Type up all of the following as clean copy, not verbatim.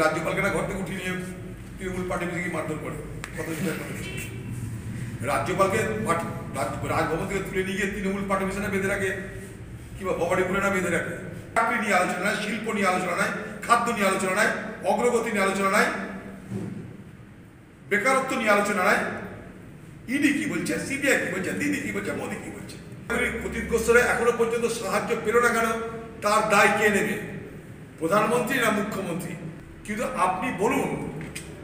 রাজ্যপালকে না ঘর থেকে উঠিয়ে নিয়ে তৃণমূল পার্টি থেকে মারধর করে কত রাজ্যপালকে রাজভবন থেকে তুলে নিয়ে গিয়ে তৃণমূল পার্টি মিশনে বেঁধে রাখে কিংবা ভবানীপুরে না বেঁধে রাখে। চাকরি নিয়ে আলোচনা নাই, শিল্প নিয়ে আলোচনা নাই, খাদ্য নিয়ে আলোচনা নাই, অগ্রগতি নিয়ে আলোচনা নাই, বেকারত্ব নিয়ে আলোচনা নাই। ইডি কি বলছে, সিবিআই কি বলছে, দিদি কি বলছে, মোদী কি বলছে? ক্ষতিগ্রস্তরা এখনো পর্যন্ত সাহায্য পেল না কেন? তার দায় কে নেবে? প্রধানমন্ত্রী না মুখ্যমন্ত্রী? কিন্তু আপনি বলুন,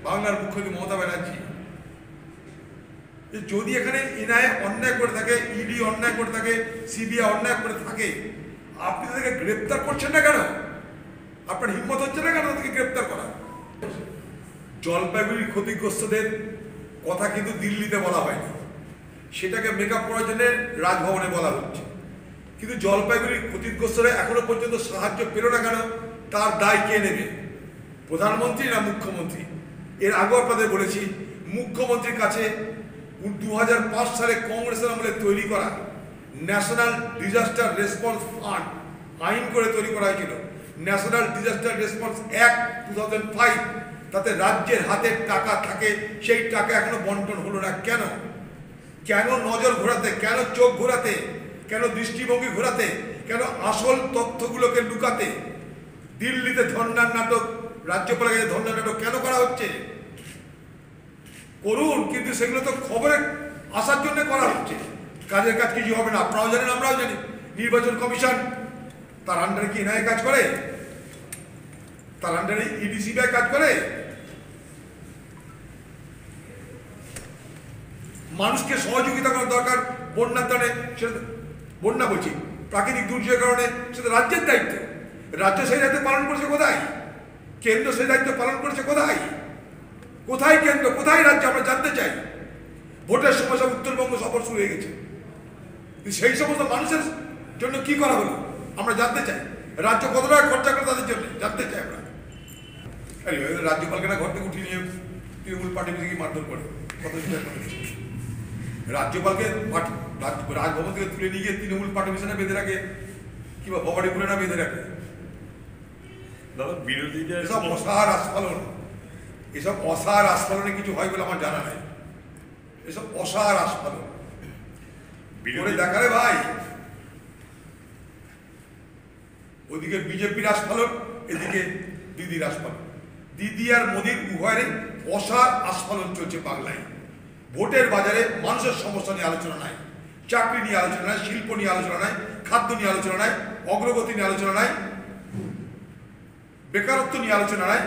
বাংলার মুখ্যমন্ত্রী মমতা ব্যানার্জি যদি এখানে এনআইএ অন্যায় করে থাকে, ইডি অন্যায় করে থাকে, সিবিআই অন্যায় করে থাকে, আপনি তাদেরকে গ্রেপ্তার করছেন না কেন? আপনার হিম্মত হচ্ছে না কেন তাদেরকে গ্রেপ্তার করা? জলপাইগুড়ির ক্ষতিগ্রস্তদের কথা কিন্তু দিল্লিতে বলা হয়নি, সেটাকে মেকআপ করার জন্য রাজভবনে বলা হচ্ছে। কিন্তু জলপাইগুড়ির ক্ষতিগ্রস্তরা এখনো পর্যন্ত সাহায্য পেল না কেন? তার দায় কে নেবে? প্রধানমন্ত্রী না মুখ্যমন্ত্রী? এর আগেও আপনাদের বলেছি, মুখ্যমন্ত্রীর কাছে 2005 সালে কংগ্রেসের আমলে তৈরি করা ন্যাশনাল ডিজাস্টার রেসপন্স ফান্ড আইন করে তৈরি করা হয়েছিল, ন্যাশনাল ডিজাস্টার রেসপন্স অ্যাক্ট 2005। তাতে রাজ্যের হাতে টাকা থাকে, সেই টাকা এখনো বন্টন হলো না কেন? কেন নজর ঘোরাতে, কেন চোখ ঘোরাতে, কেন দৃষ্টিভঙ্গি ঘোরাতে, কেন আসল তথ্যগুলোকে লুকাতে? দিল্লিতে ধর্নার নাটক, রাজ্যপালের কাছে ধর্নার নাটক কেন করা হচ্ছে? করুন, কিন্তু সেগুলো তো খবরে আসার জন্য করা হচ্ছে। কাজের কাজ কিছু হবে না, আপনারাও জানেন, আমরাও জানি। নির্বাচন কমিশন তার আন্ডারে কি এনআইএ কাজ করে? তার আন্ডারে ইডি সিবিআই কাজ করে? মানুষকে সহযোগিতা করা দরকার বন্যার কারণে, সেটা বন্যা বলছি, প্রাকৃতিক দুর্যোগের কারণে, সেটা রাজ্যের দায়িত্ব। রাজ্য সেই দায়িত্ব পালন করেছে কোথায়? কেন্দ্র সেই দায়িত্ব পালন করেছে কোথায়? কোথায় কেন্দ্র, কোথায় রাজ্য? আমরা জানতে চাই। ভোটের সময় সব উত্তরবঙ্গ সফর শুরু হয়ে গেছে, সেই সমস্ত মানুষের জন্য কি করা হলো আমরা জানতে চাই। রাজ্য কত টাকা খরচা করে তাদের জন্য জানতে চাই আমরা। রাজ্যপালকে না ঘর থেকে উঠিয়ে নিয়ে তৃণমূল পার্টি থেকে মারধর করে কত রাজ্যপালকে রাজভবন থেকে তুলে নিয়ে গিয়ে তৃণমূল পার্টি মিশনে বেঁধে রাখে কিংবা ভবানীপুরে না বেঁধে রাখে। বিরোধীদের এসব অসার আস্ফালন, এসব অসার আস্ফালনে কিছু হয় বলে আমার জানা নাই। এসব অসার আস্ফালন করে দেখারে ভাই। ওইদিকে বিজেপির আস্ফালন, এদিকে দিদির আস্ফালন। দিদি আর মোদীর উভয়ের অসার আস্ফালন চলছে বাংলায়। ভোটের বাজারে মানুষের সমস্যা নিয়ে আলোচনা নাই, চাকরি নিয়ে আলোচনা নাই, শিল্প নিয়ে আলোচনা নাই, খাদ্য নিয়ে আলোচনা নাই, অগ্রগতি নিয়ে আলোচনা নাই, বেকারত্ব নিয়ে আলোচনা নাই।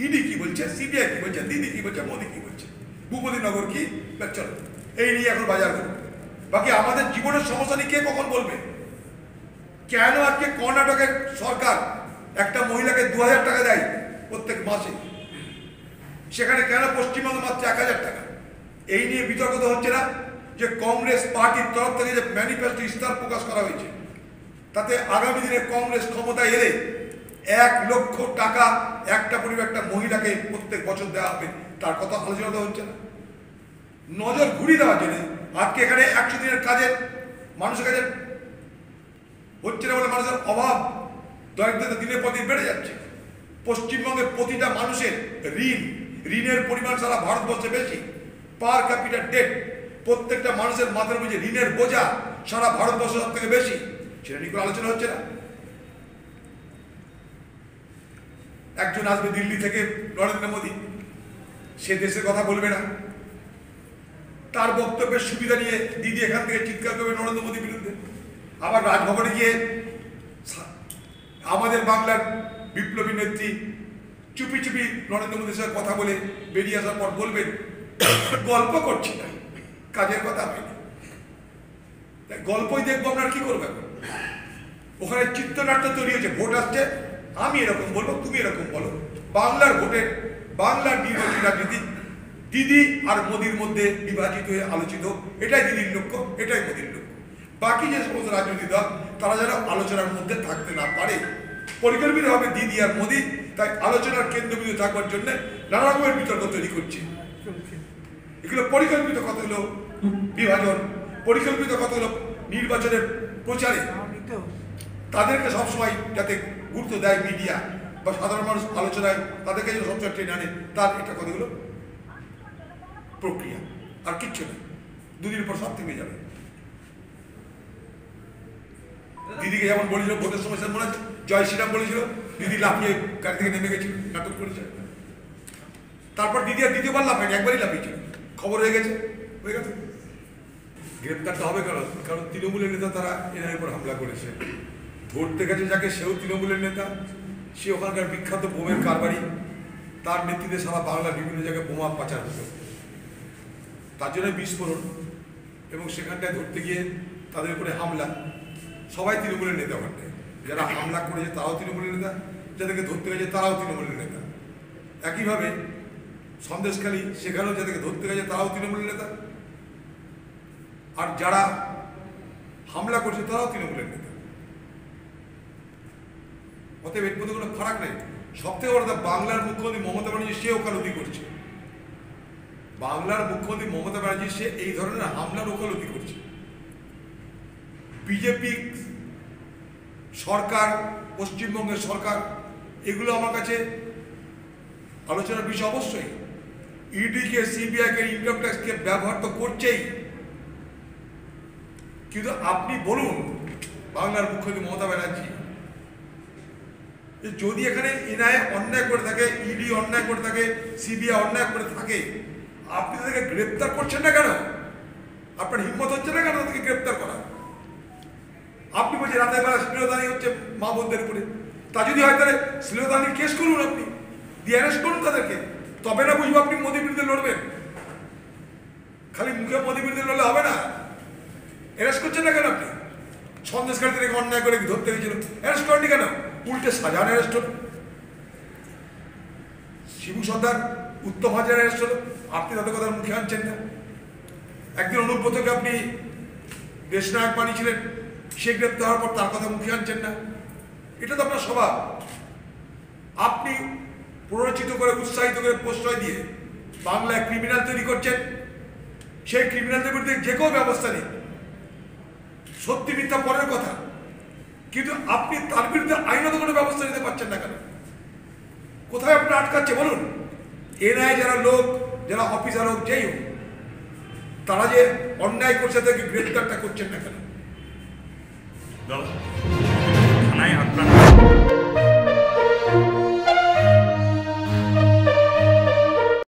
ইডি কি বলছে, সিবিআই কি বলছে, দিদি কি বলছে, মোদী কি বলছে, ভূপতিনগর কি, চলো এই নিয়ে এখন বাজার করবো। বাকি আমাদের জীবনের সমস্যা নিয়ে কে কখন বলবে? কেন আজকে কর্ণাটকের সরকার একটা মহিলাকে 2000 টাকা দেয় প্রত্যেক মাসে, সেখানে কেন পশ্চিমবঙ্গে মাত্র 1000 টাকা? এই নিয়ে বিতর্ক তো হচ্ছে না যে কংগ্রেস পার্টির তরফ থেকে যে ম্যানিফেস্টো ইস্তাহার প্রকাশ করা হয়েছে, তাতে আগামী দিনে কংগ্রেস ক্ষমতায় এলে 1 লক্ষ টাকা একটা পরিবার, একটা মহিলাকে প্রত্যেক বছর দেওয়া হবে, তার কথা আলোচনা তো হচ্ছে না। নজর ঘুরিয়ে দেওয়ার জন্য আজকে এখানে 100 দিনের কাজে মানুষের কাছে হচ্ছে না বলে মানুষের অভাব, দরিদ্রতা দিনের পর দিন বেড়ে যাচ্ছে। পশ্চিমবঙ্গের প্রতিটা মানুষের ঋণের পরিমাণ সারা ভারতবর্ষে বেশি। পার ক্যাপিটাল ডেট প্রত্যেকটা মানুষের মাথার উপর যে ঋণের বোঝা সারা ভারতবর্ষের সব থেকে বেশি, সেটা নিয়ে কোনো আলোচনা হচ্ছে না। একজন আসবে দিল্লি থেকে, নরেন্দ্র মোদী, সে দেশের কথা বলবে না, তার বক্তব্যের সুবিধা নিয়ে দিদি এখান থেকে চিৎকার করবে নরেন্দ্র মোদীর বিরুদ্ধে। আবার রাজভবনে গিয়ে আমাদের বাংলার বিপ্লবী নেত্রী চুপি চুপি নরেন্দ্র মোদীর সাথে কথা বলে বেরিয়ে আসার পর বলবেন গল্প করছি না, কাজের কথা হয়নি। গল্পই দেখবো, আপনার কি করবেন? ওখানে চিত্রনাট্য তৈরি হয়েছে, ভোট আসছে, আমি এরকম বলবো, তুমি এরকম বলো। বাংলার ভোটের, বাংলার নির্বাচনী রাজনীতি দিদি আর মোদীর মধ্যে বিভাজিত হয়ে আলোচিত। এটাই দিদির লক্ষ্য, এটাই মোদীর লক্ষ্য। বাকি যে সমস্ত রাজনৈতিক দল তারা যেন আলোচনার মধ্যে থাকতে না পারে, পরিকল্পিতভাবে দিদি আর মোদী তাই আলোচনার কেন্দ্রবিন্দু থাকবার জন্য নানা রকমের বিতর্ক তৈরি করছে। এগুলো পরিকল্পিত কতগুলো বিভাজন, পরিকল্পিত কতগুলো নির্বাচনের প্রচারে তাদেরকে সবসময় যাতে গুরুত্ব দেয় মিডিয়া বা সাধারণ মানুষ আলোচনা নেয়, তাদেরকে যেন সবসময় ট্রেনে আনে, তার এটা কতগুলো প্রক্রিয়া, আর কিচ্ছু নেই। দুদিন পর সব থেমে যাবে। দিদিকে যেমন বলেছিল ভোটের সময়, মনে আছে জয় শ্রীরাম বলেছিল, দিদি লাফিয়ে গাড়ি থেকে নেমে গেছিল, নাটক করেছে। তারপর দিদি আর দ্বিতীয়বার লাফায়নি, একবারই লাফিয়েছিল, খবর হয়ে গেছে, হয়ে গেছে। গ্রেপ্তারটা হবে কারণ তৃণমূলের নেতা তারা এনার উপর হামলা করেছে। ধরতে গেছে যাকে, সেও তৃণমূলের নেতা, সে ওখানকার বিখ্যাত বোমের কারবারি, তার নেতৃত্বে সারা বাংলার বিভিন্ন জায়গায় বোমা পাচার হতো, তার জন্য বিস্ফোরণ, এবং সেখানটায় ধরতে গিয়ে তাদের উপরে হামলা। সবাই তৃণমূলের নেতা ওখানটায়, যারা হামলা করেছে তারাও তৃণমূলের নেতা, যাদেরকে ধরতে গেছে তারাও তৃণমূলের নেতা। একইভাবে সন্দেশখালী, সেখানেও যাদেরকে ধরতে গেছে তারাও তৃণমূলের নেতা, আর যারা হামলা করছে তারাও তৃণমূলের নেতা। অতএব এর মধ্যে কোনো ফারাক নেই। সব থেকে বড় কথা, বাংলার মুখ্যমন্ত্রী মমতা ব্যানার্জি সে ওকালতি করছে। বাংলার মুখ্যমন্ত্রী মমতা ব্যানার্জি সে এই ধরনের হামলার ওকালতি করছে। বিজেপি সরকার, পশ্চিমবঙ্গের সরকার, এগুলো আমার কাছে আলোচনার বিষয় অবশ্যই। ইডিকে, সিবিআইকে, ইনকাম ট্যাক্সকে ব্যবহার তো করছেই, কিন্তু আপনি বলুন বাংলার মুখ্যমন্ত্রী মমতা ব্যানার্জি, যদি এখানে এনআইএ অন্যায় করে থাকে, ইডি অন্যায় করে থাকে, সিবিআই অন্যায় করে থাকে, আপনি তাদেরকে গ্রেপ্তার করছেন না কেন? আপনার হিম্মত হচ্ছে না কেন তাদেরকে গ্রেপ্তার করা? আপনি বলছেন রাতের বেলা শ্লীলতাহানি হচ্ছে মা বোনদের উপরে, তা যদি হয় তাহলে শ্লীলতাহানির কেস করুন, আপনি দিয়ে অ্যারেস্ট করুন তাদেরকে, তবে না বুঝবো আপনি মোদীর বিরুদ্ধে লড়বেন। খালি মুখে মোদীর বিরুদ্ধে লড়লে হবে না। অ্যারেস্ট করছেন না কেন আপনি? সন্দেশখালী থেকে অন্যায় করে ধরতে গেছিল, অ্যারেস্ট করেননি কেন? উল্টে সাজান অ্যারেস্ট হল। শিবু সর্দার, উত্তম হাজার অ্যারেস্ট হলো, আপনি তাদের কথা মুখে আনছেন না। একদিন অনুব্রতকে আপনি দেশনায়ক বানিয়েছিলেন, সে গ্রেপ্তার হওয়ার পর তার কথা মুখে আনছেন না। এটা তো আপনার স্বভাব। আপনি প্ররোচিত করে, উৎসাহিত করে, প্রশ্রয় দিয়ে বাংলায় ক্রিমিনাল তৈরি করছেন। সেই ক্রিমিনালদের বিরুদ্ধে যে কোনো ব্যবস্থা নেই, সত্যি মিথ্যা পরের কথা, কিন্তু আপনি তার বিরুদ্ধে আইনত কোনো ব্যবস্থা নিতে পারছেন না কেন? কোথায় আপনি আটকাচ্ছে বলুন? এনআইএ যারা লোক, যারা অফিসার হোক, যেই হোক, তারা যে অন্যায় করছে তাদেরকে গ্রেপ্তারটা করছেন না কেন? থানায় আপনার